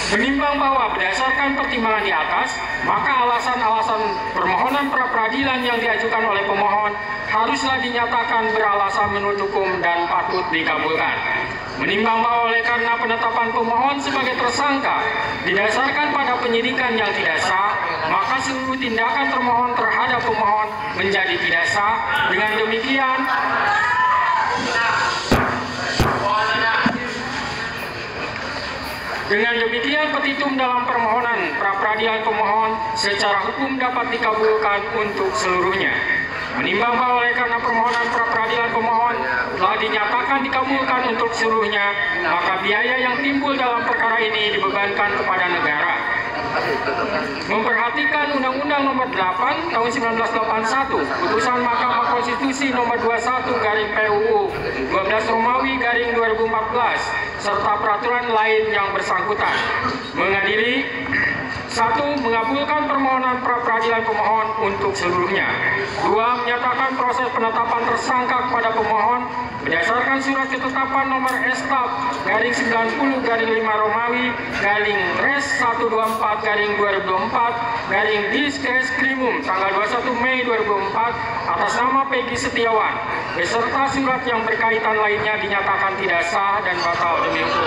Menimbang bahwa berdasarkan pertimbangan di atas, maka alasan-alasan permohonan pra-peradilan yang diajukan oleh pemohon haruslah dinyatakan beralasan menurut hukum dan patut dikabulkan. Menimbang bahwa oleh karena penetapan pemohon sebagai tersangka didasarkan pada penyidikan yang tidak sah, maka seluruh tindakan termohon terhadap pemohon menjadi tidak sah. Dengan demikian petitum dalam permohonan pra-peradilan pemohon secara hukum dapat dikabulkan untuk seluruhnya. Menimbang bahwa oleh karena permohonan pra-peradilan pemohon telah dinyatakan dikabulkan untuk seluruhnya, maka biaya yang timbul dalam perkara ini dibebankan kepada negara. Memperhatikan Undang-Undang Nomor 8 Tahun 1981, Putusan Mahkamah Konstitusi Nomor 21/PUU 12 Romawi /2014, serta peraturan lain yang bersangkutan, mengadili 1. Mengabulkan permohonan pra-peradilan pemohon untuk seluruhnya. 2. Menyatakan proses penetapan tersangka kepada pemohon berdasarkan surat ketetapan nomor S/90/5 Romawi /Res 124/2024 tanggal 21 Mei 2004 atas nama Peggy Setiawan beserta surat yang berkaitan lainnya dinyatakan tidak sah dan batal demi hukum.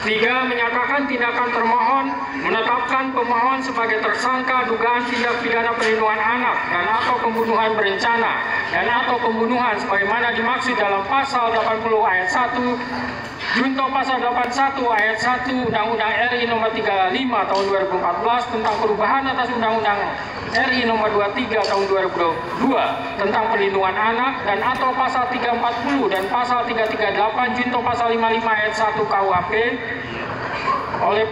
3. Menyatakan tindakan termohon menetapkan pemohon sebagai tersangka dugaan tindak pidana perlindungan anak dan atau pembunuhan berencana dan atau pembunuhan sebagaimana dimaksud dalam pasal 80 ayat 1 Junto pasal 81 ayat 1 Undang-Undang RI Nomor 35 Tahun 2014 tentang perubahan atas Undang-Undang RI Nomor 23 Tahun 2022 tentang perlindungan anak dan atau pasal 340 dan pasal 338 Junto pasal 55 ayat 1 KUHP oleh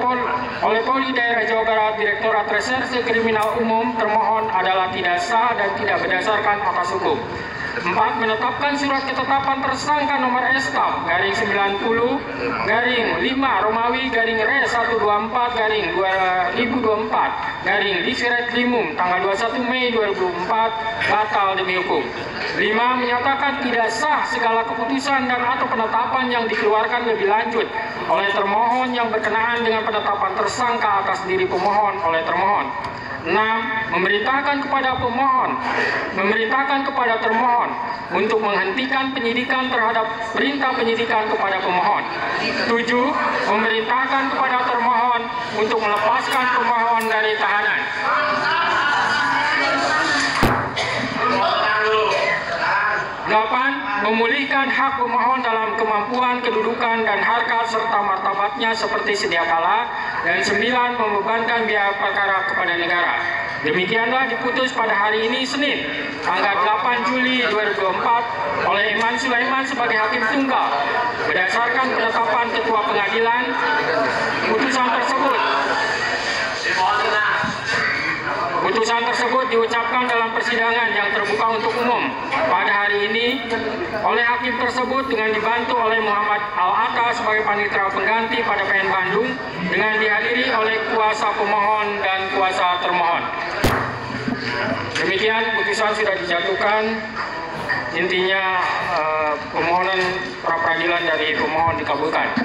Polri Daerah Jawa Barat Direktorat Reserse Kriminal Umum termohon adalah tidak sah dan tidak berdasarkan atas hukum. 4. Menetapkan surat ketetapan tersangka nomor S/90/5 Romawi /Res 124/2024 tanggal 21 Mei 2004 batal demi hukum. 5. Menyatakan tidak sah segala keputusan dan atau penetapan yang dikeluarkan lebih lanjut oleh termohon yang berkenaan dengan penetapan tersangka atas diri pemohon oleh termohon. 6. Memerintahkan kepada termohon untuk menghentikan penyidikan terhadap perintah penyidikan kepada pemohon. 7. Memerintahkan kepada termohon untuk melepaskan pemohon dari tahanan. 8. Memulihkan hak pemohon dalam kemampuan, kedudukan, dan harkat serta martabatnya seperti sedia kala. Dan 9. Membebankan biaya perkara kepada negara. Demikianlah diputus pada hari ini Senin, tanggal 8 Juli 2024 oleh Iman Sulaiman sebagai hakim tunggal. Berdasarkan penetapan Ketua Pengadilan, putusan tersebut diucapkan dalam persidangan yang terbuka untuk umum pada hari ini oleh hakim tersebut dengan dibantu oleh Muhammad Al-Atta sebagai panitera pengganti pada PN Bandung dengan dihadiri oleh kuasa pemohon dan kuasa termohon. Demikian putusan sudah dijatuhkan. Intinya permohonan pra-peradilan dari pemohon dikabulkan.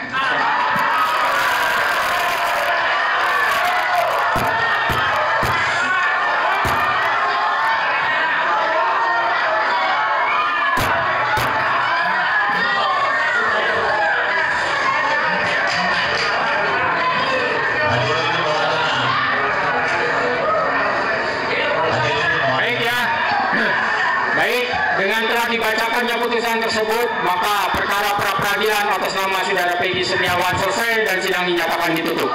Dengan telah dibacakannya putusan tersebut, maka perkara pra-peradilan atas nama Saudara Peggy Setiawan selesai dan sidang dinyatakan ditutup.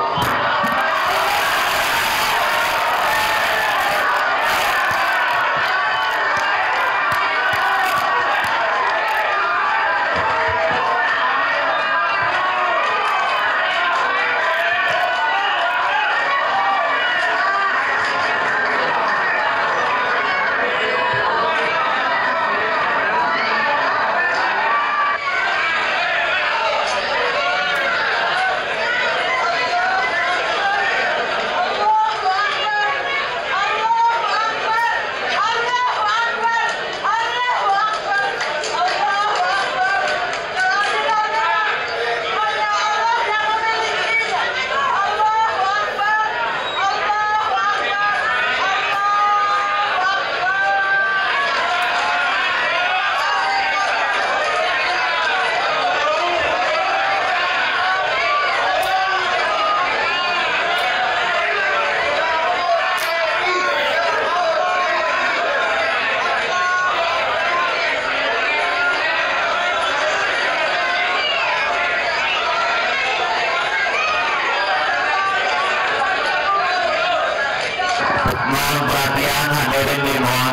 hak dari pemohon